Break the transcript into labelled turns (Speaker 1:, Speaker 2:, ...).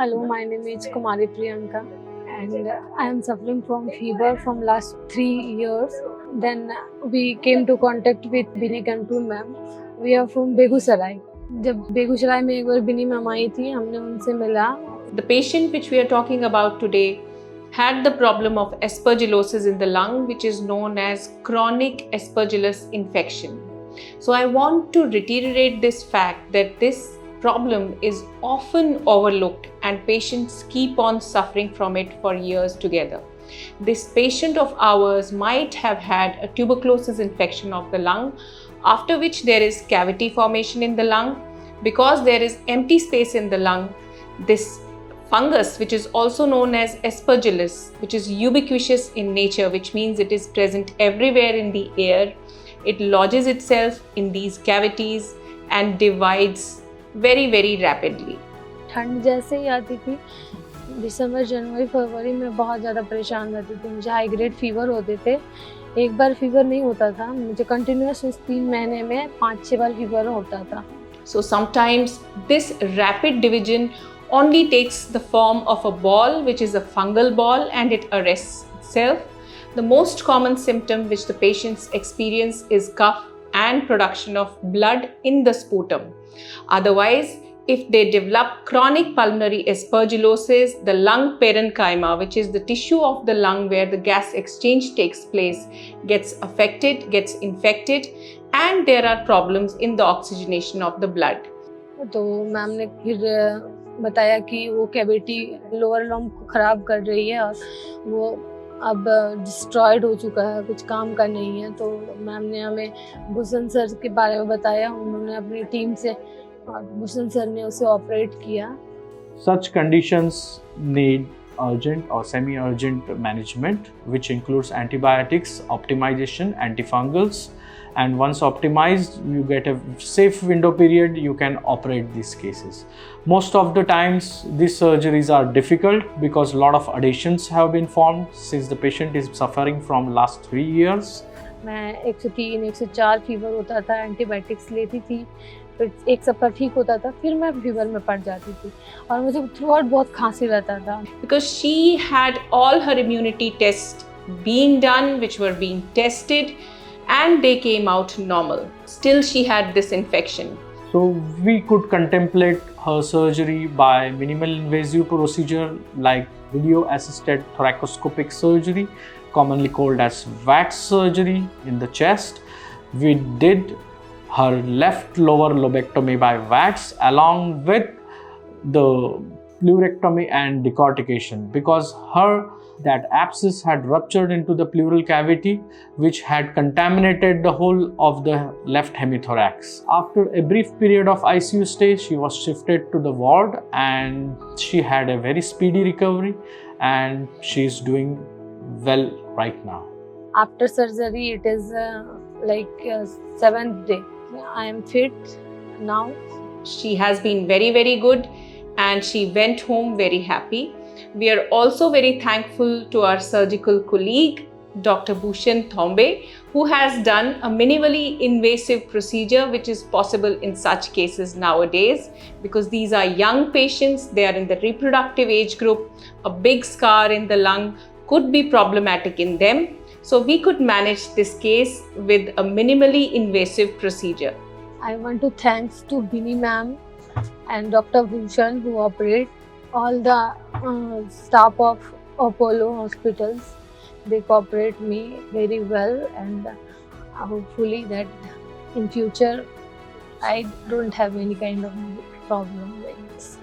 Speaker 1: Hello, my name is Kumari Priyanka and I am suffering from fever from last 3 years. Then we came to contact with Bini Kanpur ma'am. We are from Begusarai. जब बेगूसराय में एक बार बिनी ma'am आई थी, हमने उनसे मिला.
Speaker 2: The patient which we are talking about today had the problem of aspergillosis in the lung, which is known as chronic aspergillus infection. So I want to reiterate this fact that this problem is often overlooked and patients keep on suffering from it for years together. This patient of ours might have had a tuberculosis infection of the lung, after which there is cavity formation in the lung. Because there is empty space in the lung, this fungus, which is also known as aspergillus, which is ubiquitous in nature, which means it is present everywhere in the air, it lodges itself in these cavities and divides very, very rapidly.
Speaker 1: ठंड जैसे ही आती थी, दिसंबर, जनवरी, फरवरी में बहुत ज़्यादा परेशान रहती थी. मुझे हाई ग्रेड फीवर होते थे. एक बार फीवर नहीं होता था, मुझे कंटिन्यूअस उस 3 महीने में 5-6 बार फीवर होता था.
Speaker 2: So sometimes this rapid division only takes the form of a ball, which is a fungal ball, and it arrests itself. The most common symptom which the patients experience is cough and production of blood in the sputum. Otherwise, if they develop chronic pulmonary aspergillosis, the lung parenchyma, which is the tissue of the lung where the gas exchange takes place, gets affected, gets infected, and there are problems in the oxygenation of the blood.
Speaker 1: तो ma'am ने फिर बताया कि वो cavity lower lung को ख़राब कर रही है और वो अब डिस्ट्रॉयड हो चुका है, कुछ काम का नहीं है. तो मैम ने हमें भूषण सर के बारे में बताया. उन्होंने अपनी टीम से भूषण सर ने उसे ऑपरेट किया.
Speaker 3: Such conditions need urgent or semi-urgent management, which includes antibiotics, optimization, antifungals, and once optimized, you get a safe window period, you can operate these cases. Most of the times, these surgeries are difficult because a lot of adhesions have been formed since the patient is suffering from last 3 years.
Speaker 1: मैं 103, 104 fever होता था, antibiotics लेती थी, फिर एक सप्ताह ठीक होता था, फिर मैं फीवर में पड़ जाती थी और मुझे थ्रू आउट बहुत खांसी रहता था.
Speaker 2: Because she had all her immunity tests being done, which were being tested, and they came out normal. Still, she had this infection.
Speaker 3: So we could contemplate her surgery by minimal invasive procedure like video assisted thoracoscopic surgery, commonly called as VATS surgery in the chest. We did her left lower lobectomy by VATS along with the pleurectomy and decortication because that abscess had ruptured into the pleural cavity, which had contaminated the whole of the left hemithorax. After a brief period of ICU stay, she was shifted to the ward and she had a very speedy recovery and she is doing well right now.
Speaker 1: After surgery, it is like 7th day. I am fit now.
Speaker 2: She has been very, very good and she went home very happy. We are also very thankful to our surgical colleague, Dr. Bhushan Thombe, who has done a minimally invasive procedure which is possible in such cases nowadays because these are young patients, they are in the reproductive age group, a big scar in the lung could be problematic in them. So we could manage this case with a minimally invasive procedure.
Speaker 1: I want to thanks to Bini ma'am and Dr. Bhushan who operate, all the staff of Apollo hospitals. They cooperate me very well and hopefully that in future I don't have any kind of problem like this.